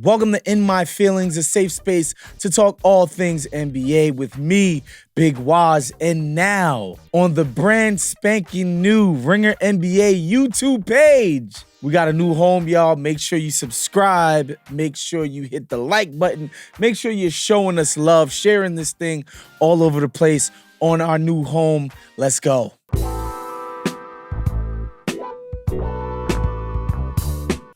Welcome to In My Feelings, a safe space to talk all things NBA with me, Big Woz. And now, on the brand spanking new Ringer NBA YouTube page, we got a new home, y'all. Make sure you subscribe. Make sure you hit the like button. Make sure you're showing us love, sharing this thing all over the place on our new home. Let's go.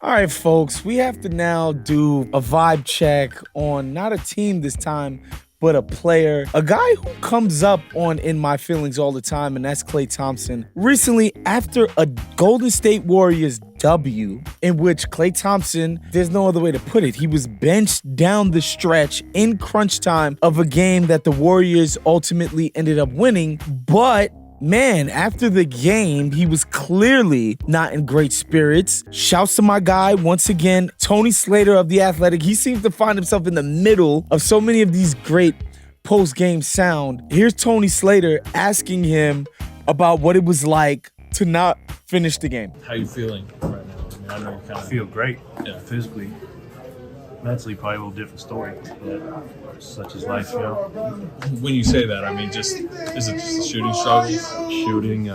All right, folks, we have to now do a vibe check on not a team this time, but a player, a guy who comes up on In My Feelings all the time, and that's Klay Thompson. Recently, after a Golden State Warriors W, in which Klay Thompson, there's no other way to put it, he was benched down the stretch in crunch time of a game that the Warriors ultimately ended up winning, but man, after the game, he was clearly not in great spirits. Shouts to my guy, once again, Tony Slater of The Athletic. He seems to find himself in the middle of so many of these great post-game sound. Here's Tony Slater asking him about what it was like to not finish the game. How you feeling right now? I know you kind of feel great. Yeah. Physically. Mentally, probably a little different story. But such is life, you know. When you say that, I mean, is it just the shooting struggles? Shooting,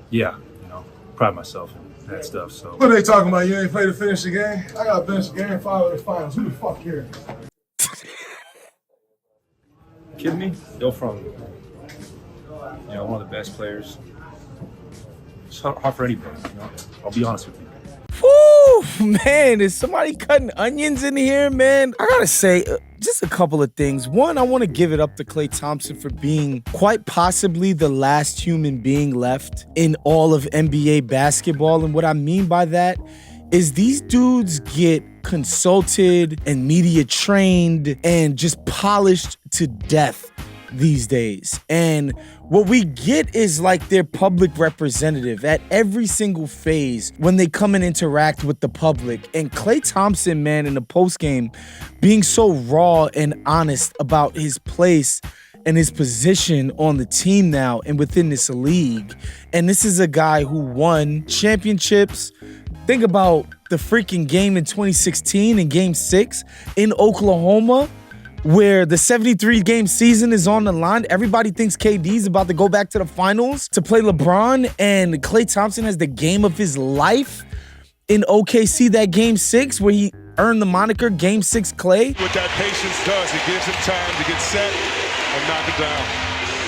yeah, you know, pride myself in that stuff. So. What are they talking about? You ain't played to finish the game? I got benched game 5 of the finals. Who the fuck cares? Kidding me? Go from, one of the best players. It's hard for anybody, you know. I'll be honest with you. Woo, man, is somebody cutting onions in here, man? I gotta say, just a couple of things. One, I want to give it up to Klay Thompson for being quite possibly the last human being left in all of NBA basketball. And what I mean by that is these dudes get consulted and media trained and just polished to death these days. And what we get is like their public representative at every single phase when they come and interact with the public. And Klay Thompson, man, in the postgame, being so raw and honest about his place and his position on the team now and within this league. And this is a guy who won championships. Think about the freaking game in 2016 in Game 6 in Oklahoma, where the 73-game season is on the line. Everybody thinks KD's about to go back to the finals to play LeBron, and Klay Thompson has the game of his life in OKC, that Game 6, where he earned the moniker Game 6 Klay. What that patience does, it gives him time to get set and knock it down.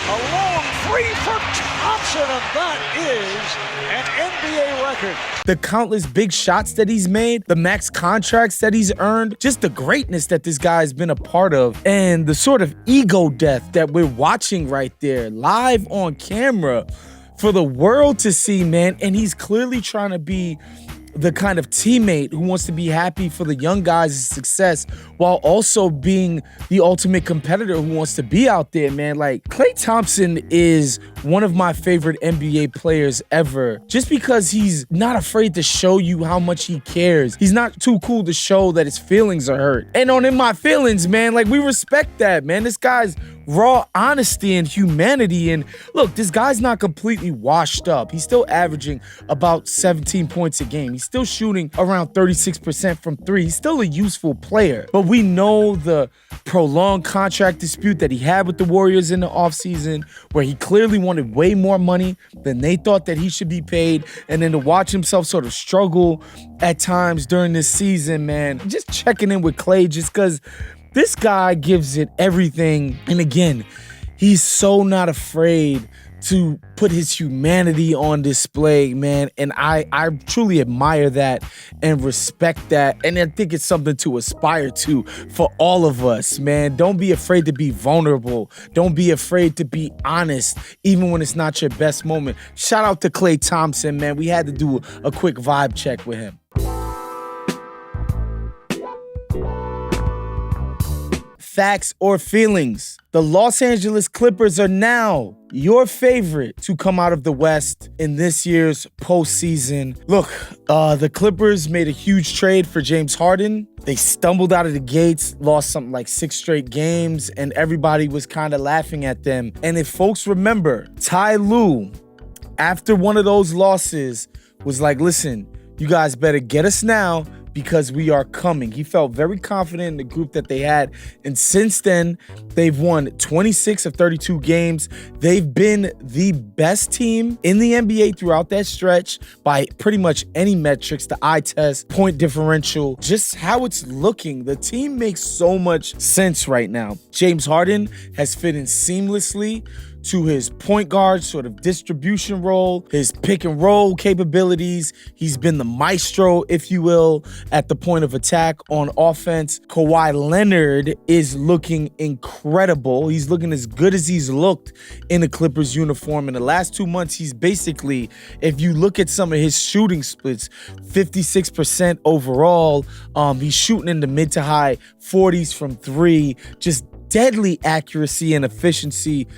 A long three for Thompson, and that is an NBA record. The countless big shots that he's made, the max contracts that he's earned, just the greatness that this guy's been a part of, and the sort of ego death that we're watching right there live on camera for the world to see, man. And he's clearly trying to be the kind of teammate who wants to be happy for the young guys' success while also being the ultimate competitor who wants to be out there, man. Like, Klay Thompson is one of my favorite NBA players ever, just because he's not afraid to show you how much he cares. He's not too cool to show that his feelings are hurt. And on In My Feelings, man, like, we respect that, man. This guy's raw honesty and humanity. And look, this guy's not completely washed up. He's still averaging about 17 points a game. He's still shooting around 36% from three. He's still a useful player. But we know the prolonged contract dispute that he had with the Warriors in the offseason, where he clearly wanted way more money than they thought that he should be paid. And then to watch himself sort of struggle at times during this season, man, just checking in with Klay just because this guy gives it everything. And again, he's so not afraid to put his humanity on display, man. And I truly admire that and respect that. And I think it's something to aspire to for all of us, man. Don't be afraid to be vulnerable. Don't be afraid to be honest, even when it's not your best moment. Shout out to Klay Thompson, man. We had to do a quick vibe check with him. Facts or feelings? The Los Angeles Clippers are now your favorite to come out of the West in this year's postseason. Look, the Clippers made a huge trade for James Harden. They stumbled out of the gates, lost something like 6 straight games, and everybody was kind of laughing at them. And if folks remember, Ty Lue, after one of those losses, was like, listen, You guys better get us now because we are coming. He felt very confident in the group that they had. And since then, they've won 26 of 32 games. They've been the best team in the NBA throughout that stretch by pretty much any metrics, the eye test, point differential, just how it's looking. The team makes so much sense right now. James Harden has fit in seamlessly to his point guard sort of distribution role, his pick and roll capabilities. He's been the maestro, if you will, at the point of attack on offense. Kawhi Leonard is looking incredible. He's looking as good as he's looked in a Clippers uniform. In the last 2 months, he's basically, if you look at some of his shooting splits, 56% overall. He's shooting in the mid to high 40s from three, just deadly accuracy and efficiency.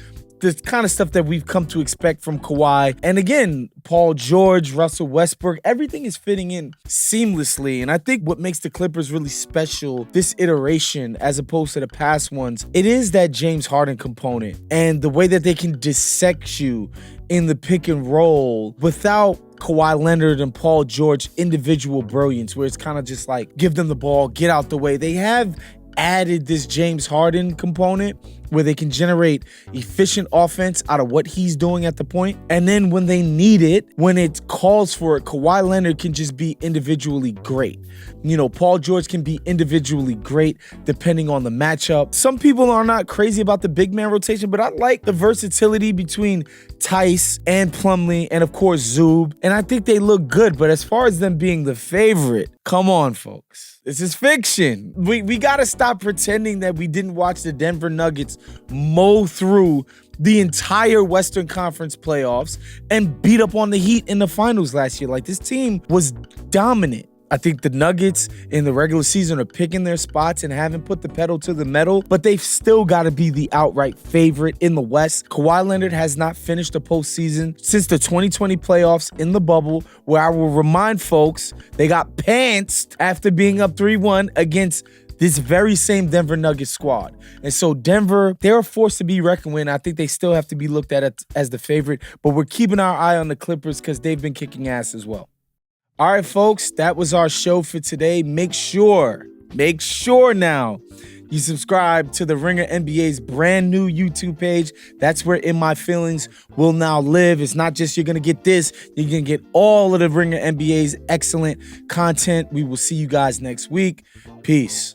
The kind of stuff that we've come to expect from Kawhi. And again, Paul George, Russell Westbrook, everything is fitting in seamlessly. And I think what makes the Clippers really special this iteration as opposed to the past ones, it is that James Harden component and the way that they can dissect you in the pick and roll without Kawhi Leonard and Paul George individual brilliance, where it's kind of just like, give them the ball, get out the way. They have added this James Harden component where they can generate efficient offense out of what he's doing at the point. And then when they need it, when it calls for it, Kawhi Leonard can just be individually great. You know, Paul George can be individually great depending on the matchup. Some people are not crazy about the big man rotation, but I like the versatility between Tice and Plumlee and, of course, Zub. And I think they look good. But as far as them being the favorite, come on, folks. This is fiction. We got to stop pretending that we didn't watch the Denver Nuggets mow through the entire Western Conference playoffs and beat up on the Heat in the finals last year. Like, this team was dominant. I think the Nuggets in the regular season are picking their spots and haven't put the pedal to the metal, but they've still got to be the outright favorite in the West. Kawhi Leonard has not finished the postseason since the 2020 playoffs in the bubble, where I will remind folks they got pantsed after being up 3-1 against this very same Denver Nuggets squad. And so Denver, they're a force to be reckoned with. I think they still have to be looked at as the favorite, but we're keeping our eye on the Clippers because they've been kicking ass as well. All right, folks, that was our show for today. Make sure now you subscribe to the Ringer NBA's brand new YouTube page. That's where In My Feelings will now live. It's not just you're going to get this, you're going to get all of the Ringer NBA's excellent content. We will see you guys next week. Peace.